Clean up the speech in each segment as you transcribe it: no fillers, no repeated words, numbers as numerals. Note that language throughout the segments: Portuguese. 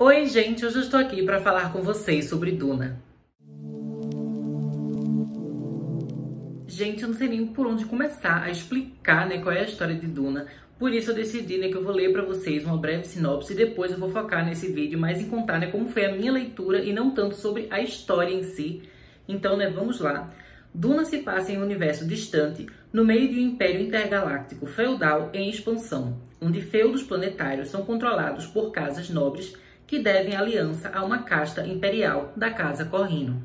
Oi, gente! Hoje eu estou aqui para falar com vocês sobre Duna. Gente, eu não sei nem por onde começar a explicar, qual é a história de Duna. Por isso eu decidi, que eu vou ler para vocês uma breve sinopse e depois eu vou focar nesse vídeo mais em contar, como foi a minha leitura e não tanto sobre a história em si. Então, vamos lá. Duna se passa em um universo distante, no meio de um império intergaláctico feudal em expansão, onde feudos planetários são controlados por casas nobres que devem aliança a uma casta imperial da Casa Corrino.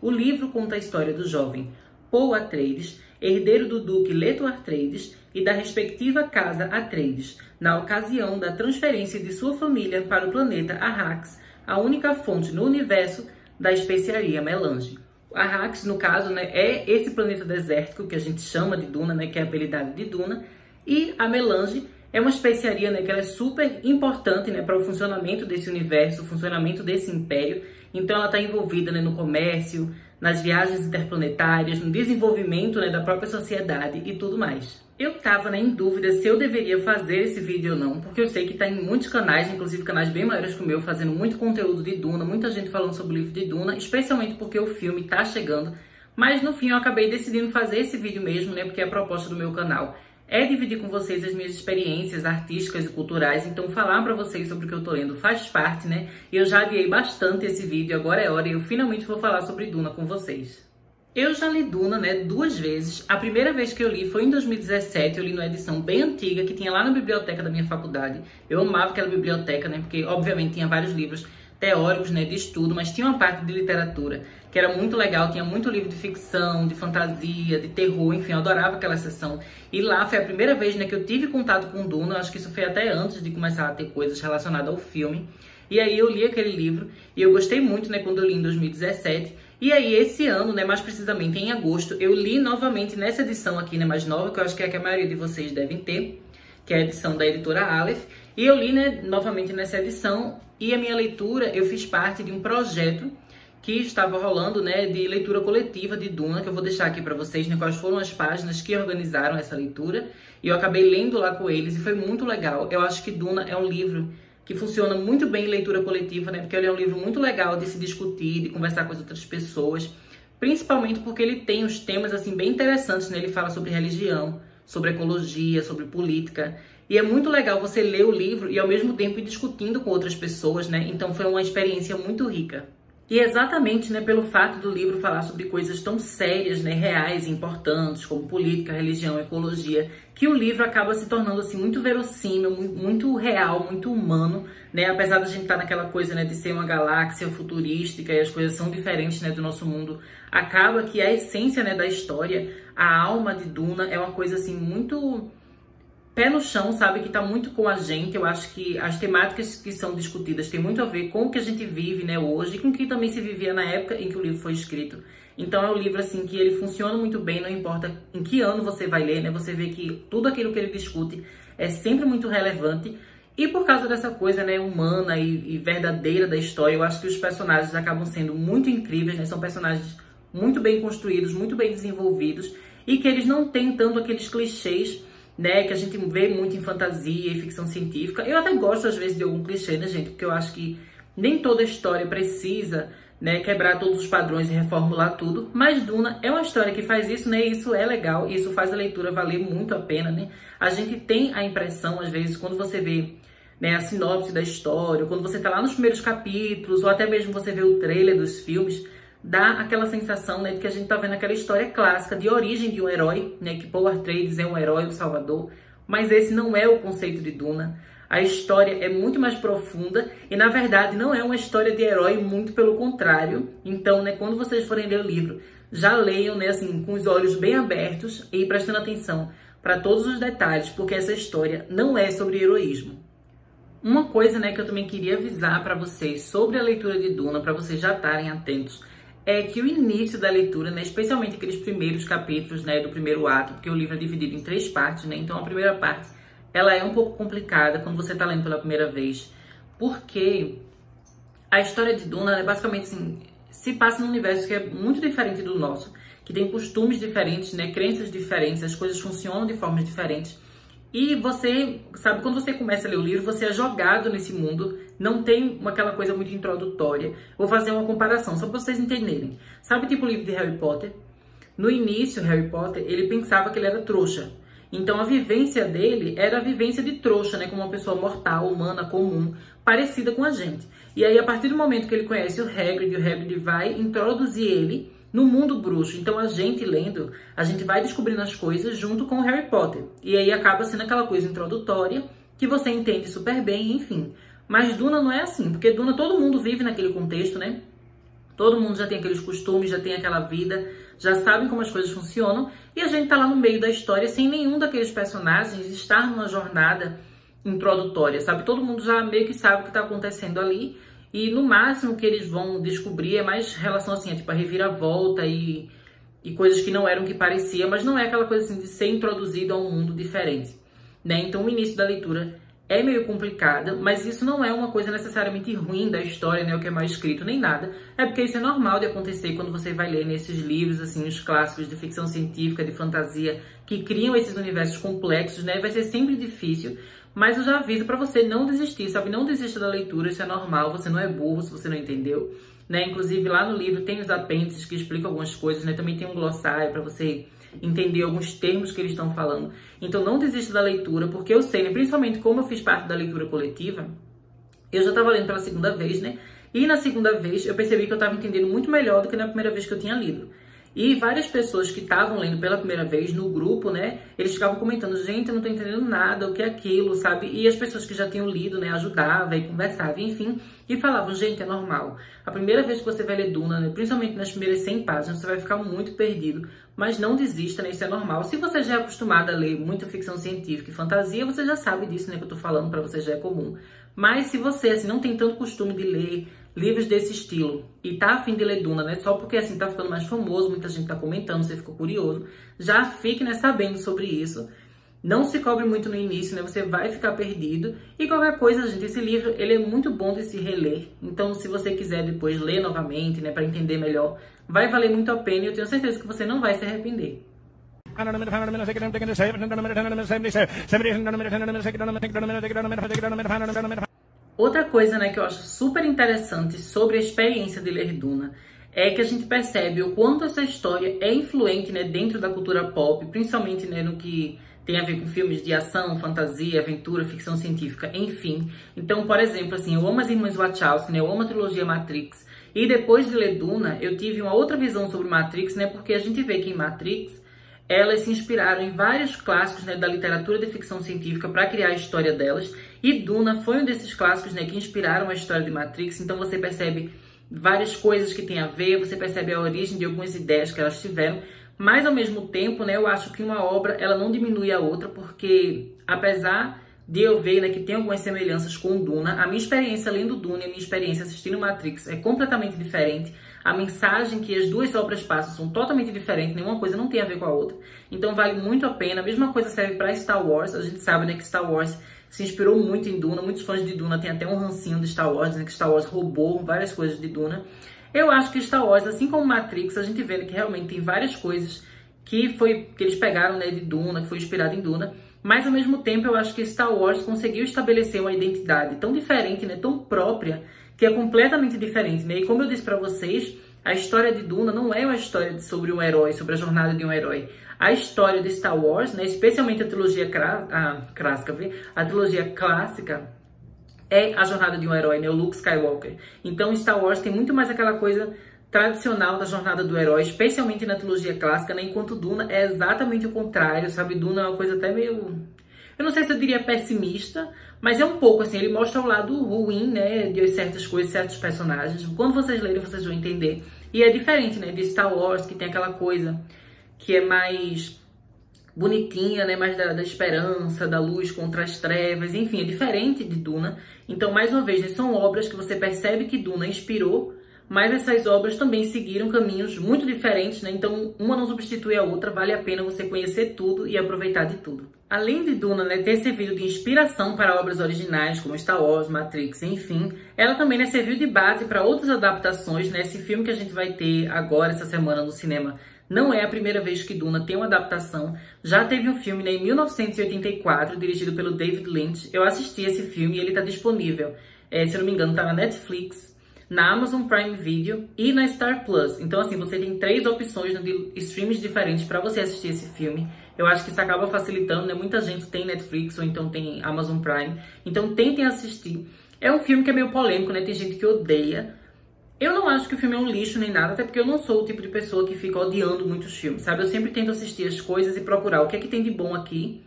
O livro conta a história do jovem Paul Atreides, herdeiro do duque Leto Atreides e da respectiva Casa Atreides, na ocasião da transferência de sua família para o planeta Arrakis, a única fonte no universo da especiaria melange. Arrakis, no caso, é esse planeta desértico que a gente chama de Duna, que é a apelidado de Duna, e a melange é uma especiaria, que ela é super importante, para o funcionamento desse universo, o funcionamento desse império. Então ela está envolvida, no comércio, nas viagens interplanetárias, no desenvolvimento, da própria sociedade e tudo mais. Eu estava, em dúvida se eu deveria fazer esse vídeo ou não, porque eu sei que está em muitos canais, inclusive canais bem maiores que o meu, fazendo muito conteúdo de Duna, muita gente falando sobre o livro de Duna, especialmente porque o filme está chegando. Mas no fim eu acabei decidindo fazer esse vídeo mesmo, porque a proposta do meu canal é dividir com vocês as minhas experiências artísticas e culturais, então falar para vocês sobre o que eu tô lendo faz parte, E eu já adiei bastante esse vídeo, agora é hora e eu finalmente vou falar sobre Duna com vocês. Eu já li Duna, 2 vezes. A primeira vez que eu li foi em 2017, eu li numa edição bem antiga, que tinha lá na biblioteca da minha faculdade. Eu amava aquela biblioteca, porque obviamente tinha vários livros teóricos, de estudo, mas tinha uma parte de literatura que era muito legal, tinha muito livro de ficção, de fantasia, de terror, enfim, eu adorava aquela sessão. E lá foi a primeira vez, que eu tive contato com Duna, eu acho que isso foi até antes de começar a ter coisas relacionadas ao filme. E aí eu li aquele livro e eu gostei muito, quando eu li em 2017. E aí esse ano, mais precisamente em agosto, eu li novamente nessa edição aqui, mais nova, que eu acho que é a que a maioria de vocês devem ter, que é a edição da editora Aleph. E eu li, novamente nessa edição, e a minha leitura, eu fiz parte de um projeto que estava rolando, de leitura coletiva de Duna, que eu vou deixar aqui para vocês, quais foram as páginas que organizaram essa leitura. E eu acabei lendo lá com eles e foi muito legal. Eu acho que Duna é um livro que funciona muito bem em leitura coletiva, porque ele é um livro muito legal de se discutir, de conversar com as outras pessoas, principalmente porque ele tem uns temas assim bem interessantes, Ele fala sobre religião, sobre ecologia, sobre política, e é muito legal você ler o livro e ao mesmo tempo ir discutindo com outras pessoas, Então foi uma experiência muito rica. E exatamente, pelo fato do livro falar sobre coisas tão sérias, reais e importantes, como política, religião, ecologia, que o livro acaba se tornando assim muito verossímil, muito real, muito humano, Apesar da gente estar naquela coisa, de ser uma galáxia futurística e as coisas são diferentes, do nosso mundo, acaba que a essência, da história, a alma de Duna é uma coisa assim muito pé no chão, sabe? Que tá muito com a gente. Eu acho que as temáticas que são discutidas têm muito a ver com o que a gente vive, hoje, e com o que também se vivia na época em que o livro foi escrito. Então é um livro, assim, que ele funciona muito bem, não importa em que ano você vai ler, Você vê que tudo aquilo que ele discute é sempre muito relevante. E por causa dessa coisa, humana e verdadeira da história, eu acho que os personagens acabam sendo muito incríveis, São personagens muito bem construídos, muito bem desenvolvidos, e que eles não têm tanto aqueles clichês, que a gente vê muito em fantasia e ficção científica. Eu até gosto, às vezes, de algum clichê, gente? Porque eu acho que nem toda história precisa, quebrar todos os padrões e reformular tudo. Mas Duna é uma história que faz isso, E isso é legal, e isso faz a leitura valer muito a pena, A gente tem a impressão, às vezes, quando você vê, a sinopse da história, quando você tá lá nos primeiros capítulos, ou até mesmo você vê o trailer dos filmes, dá aquela sensação, de que a gente tá vendo aquela história clássica de origem de um herói, que Paul Atreides é um herói, um salvador, mas esse não é o conceito de Duna. A história é muito mais profunda e, na verdade, não é uma história de herói, muito pelo contrário. Então, quando vocês forem ler o livro, já leiam, assim, com os olhos bem abertos e prestando atenção para todos os detalhes, porque essa história não é sobre heroísmo. Uma coisa, que eu também queria avisar para vocês sobre a leitura de Duna, para vocês já estarem atentos, é que o início da leitura, especialmente aqueles primeiros capítulos, do primeiro ato, porque o livro é dividido em 3 partes, então a primeira parte, ela é um pouco complicada quando você está lendo pela primeira vez, porque a história de Duna, basicamente assim, se passa num universo que é muito diferente do nosso, que tem costumes diferentes, crenças diferentes, as coisas funcionam de formas diferentes, E você, sabe, quando você começa a ler o livro, você é jogado nesse mundo, não tem aquela coisa muito introdutória. Vou fazer uma comparação, só para vocês entenderem. Sabe tipo o livro de Harry Potter? No início, Harry Potter, ele pensava que ele era trouxa. Então a vivência dele era a vivência de trouxa, né? Como uma pessoa mortal, humana, comum, parecida com a gente. E aí, a partir do momento que ele conhece o Hagrid vai introduzir ele no mundo bruxo. Então a gente lendo, a gente vai descobrindo as coisas junto com o Harry Potter. E aí acaba sendo aquela coisa introdutória que você entende super bem, enfim. Mas Duna não é assim, porque Duna todo mundo vive naquele contexto, né? Todo mundo já tem aqueles costumes, já tem aquela vida, já sabem como as coisas funcionam. E a gente tá lá no meio da história sem nenhum daqueles personagens estar numa jornada introdutória, sabe? Todo mundo já meio que sabe o que tá acontecendo ali. E no máximo que eles vão descobrir é mais relação assim, tipo a reviravolta e coisas que não eram o que parecia, mas não é aquela coisa assim de ser introduzido a um mundo diferente, né? Então o início da leitura é meio complicada, mas isso não é uma coisa necessariamente ruim da história, né? O que é mal escrito, nem nada. É porque isso é normal de acontecer quando você vai ler nesses livros, assim, os clássicos de ficção científica, de fantasia, que criam esses universos complexos, né? Vai ser sempre difícil, mas eu já aviso pra você não desistir, sabe? Não desista da leitura, isso é normal, você não é burro se você não entendeu, né? Inclusive lá no livro tem os apêndices que explicam algumas coisas, né? Também tem um glossário pra você entender alguns termos que eles estão falando. Então não desista da leitura, porque eu sei, né, principalmente como eu fiz parte da leitura coletiva, eu já estava lendo pela segunda vez, né? E na segunda vez eu percebi que eu estava entendendo muito melhor do que na primeira vez que eu tinha lido. E várias pessoas que estavam lendo pela primeira vez no grupo, né, eles ficavam comentando, gente, eu não tô entendendo nada, o que é aquilo, sabe? E as pessoas que já tinham lido, né, ajudavam e conversavam, enfim, e falavam, gente, é normal. A primeira vez que você vai ler Duna, né, principalmente nas primeiras 100 páginas, você vai ficar muito perdido, mas não desista, né, isso é normal. Se você já é acostumado a ler muita ficção científica e fantasia, você já sabe disso, né, que eu tô falando, pra você já é comum. Mas se você, assim, não tem tanto costume de ler livros desse estilo e tá a fim de ler Duna, né? Só porque assim tá ficando mais famoso, muita gente tá comentando, você ficou curioso, já fique, né, sabendo sobre isso. Não se cobre muito no início, né? Você vai ficar perdido. E qualquer coisa, gente, esse livro, ele é muito bom de se reler. Então, se você quiser depois ler novamente, né, para entender melhor, vai valer muito a pena e eu tenho certeza que você não vai se arrepender. Outra coisa, né, que eu acho super interessante sobre a experiência de ler Duna é que a gente percebe o quanto essa história é influente, né, dentro da cultura pop, principalmente, né, no que tem a ver com filmes de ação, fantasia, aventura, ficção científica, enfim. Então, por exemplo, assim, eu amo as Irmãs Wachowski, né, eu amo a trilogia Matrix, e depois de ler Duna, eu tive uma outra visão sobre Matrix, né, porque a gente vê que em Matrix elas se inspiraram em vários clássicos, né, da literatura de ficção científica para criar a história delas. E Duna foi um desses clássicos, né, que inspiraram a história de Matrix. Então você percebe várias coisas que tem a ver, você percebe a origem de algumas ideias que elas tiveram. Mas ao mesmo tempo, né, eu acho que uma obra ela não diminui a outra, porque apesar de eu ver, né, que tem algumas semelhanças com Duna, a minha experiência lendo Duna e a minha experiência assistindo Matrix é completamente diferente. A mensagem que as duas obras passam são totalmente diferentes, nenhuma coisa não tem a ver com a outra. Então vale muito a pena. A mesma coisa serve para Star Wars. A gente sabe, né, que Star Wars se inspirou muito em Duna. Muitos fãs de Duna têm até um rancinho de Star Wars, né, que Star Wars roubou várias coisas de Duna. Eu acho que Star Wars, assim como Matrix, a gente vê que realmente tem várias coisas que eles pegaram, né, de Duna, que foi inspirado em Duna. Mas ao mesmo tempo eu acho que Star Wars conseguiu estabelecer uma identidade tão diferente, né, tão própria, que é completamente diferente, né? E como eu disse para vocês, a história de Duna não é uma história sobre um herói, sobre a jornada de um herói. A história de Star Wars, né, especialmente a trilogia clássica, é a jornada de um herói, né, o Luke Skywalker. Então Star Wars tem muito mais aquela coisa tradicional da jornada do herói, especialmente na trilogia clássica, né, enquanto Duna é exatamente o contrário, sabe? Duna é uma coisa até meio... eu não sei se eu diria pessimista, mas é um pouco assim, ele mostra o lado ruim, né, de certas coisas, certos personagens. Quando vocês lerem, vocês vão entender. E é diferente, né, de Star Wars, que tem aquela coisa que é mais bonitinha, né, mais da esperança, da luz contra as trevas, enfim, é diferente de Duna. Então, mais uma vez, né, são obras que você percebe que Duna inspirou, mas essas obras também seguiram caminhos muito diferentes, né? Então uma não substitui a outra, vale a pena você conhecer tudo e aproveitar de tudo. Além de Duna, né, ter servido de inspiração para obras originais como Star Wars, Matrix, enfim, ela também, né, serviu de base para outras adaptações, né? Esse filme que a gente vai ter agora, essa semana no cinema, Não é a primeira vez que Duna tem uma adaptação. Já teve um filme, né, em 1984, dirigido pelo David Lynch. Eu assisti esse filme e ele tá disponível, se eu não me engano, tá na Netflix, na Amazon Prime Video e na Star Plus. Então, assim, você tem 3 opções de streams diferentes para você assistir esse filme. Eu acho que isso acaba facilitando, né? Muita gente tem Netflix ou então tem Amazon Prime. Então, tentem assistir. É um filme que é meio polêmico, né? Tem gente que odeia. Eu não acho que o filme é um lixo nem nada, até porque eu não sou o tipo de pessoa que fica odiando muitos filmes, sabe? Eu sempre tento assistir as coisas e procurar o que é que tem de bom aqui.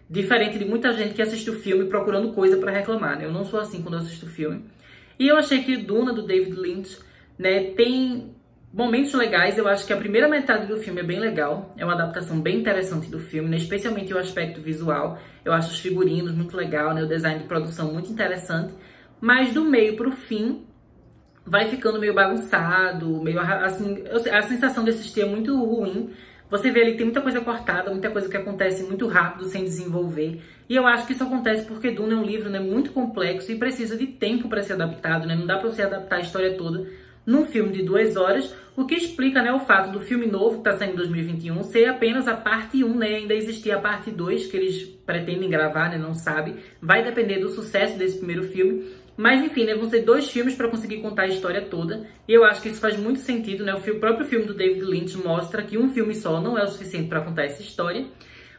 Diferente de muita gente que assiste o filme procurando coisa pra reclamar, né? Eu não sou assim quando eu assisto o filme. E eu achei que Duna, do David Lynch, né, tem momentos legais. Eu acho que a primeira metade do filme é bem legal. É uma adaptação bem interessante do filme, né? Especialmente o aspecto visual. Eu acho os figurinos muito legal, né? O design de produção muito interessante. Mas do meio pro fim, vai ficando meio bagunçado, meio assim... A sensação de assistir é muito ruim. Você vê ali que tem muita coisa cortada, muita coisa que acontece muito rápido, sem desenvolver. E eu acho que isso acontece porque Duna é um livro, né, muito complexo e precisa de tempo para ser adaptado, né? Não dá para você adaptar a história toda num filme de 2 horas, o que explica, né, o fato do filme novo, que está saindo em 2021, ser apenas a parte 1, né? Ainda existir a parte 2, que eles pretendem gravar, né? Não sabe. Vai depender do sucesso desse primeiro filme. Mas, enfim, né, vão ser 2 filmes para conseguir contar a história toda. E eu acho que isso faz muito sentido, né? O próprio filme do David Lynch mostra que um filme só não é o suficiente para contar essa história.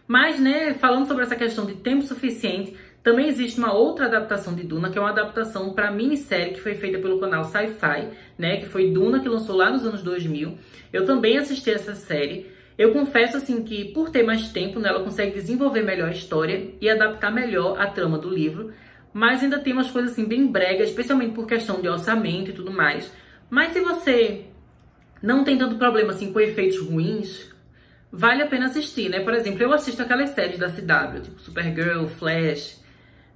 Mas, né, falando sobre essa questão de tempo suficiente, também existe uma outra adaptação de Duna, que é uma adaptação para a minissérie que foi feita pelo canal Sci-Fi, né? Que foi Duna, que lançou lá nos anos 2000. Eu também assisti essa série. Eu confesso, assim, que por ter mais tempo, né, ela consegue desenvolver melhor a história e adaptar melhor a trama do livro. Mas ainda tem umas coisas assim bem bregas, especialmente por questão de orçamento e tudo mais. Mas se você não tem tanto problema assim com efeitos ruins, vale a pena assistir, né? Por exemplo, eu assisto aquelas séries da CW, tipo Supergirl, Flash,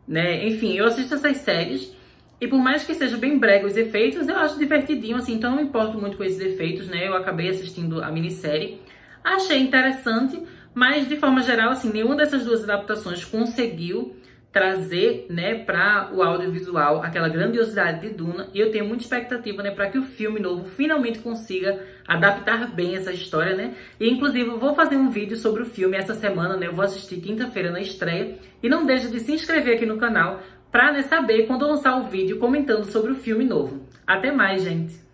né? Enfim, eu assisto essas séries e por mais que seja bem brega os efeitos, eu acho divertidinho, assim, então eu não me importo muito com esses efeitos, né? Eu acabei assistindo a minissérie, achei interessante, mas de forma geral, assim, nenhuma dessas 2 adaptações conseguiu trazer, né, para o audiovisual aquela grandiosidade de Duna. E eu tenho muita expectativa, né, para que o filme novo finalmente consiga adaptar bem essa história, né? E inclusive eu vou fazer um vídeo sobre o filme essa semana, né? Eu vou assistir quinta-feira na estreia. E não deixe de se inscrever aqui no canal para, né, saber quando eu lançar o vídeo comentando sobre o filme novo. Até mais, gente!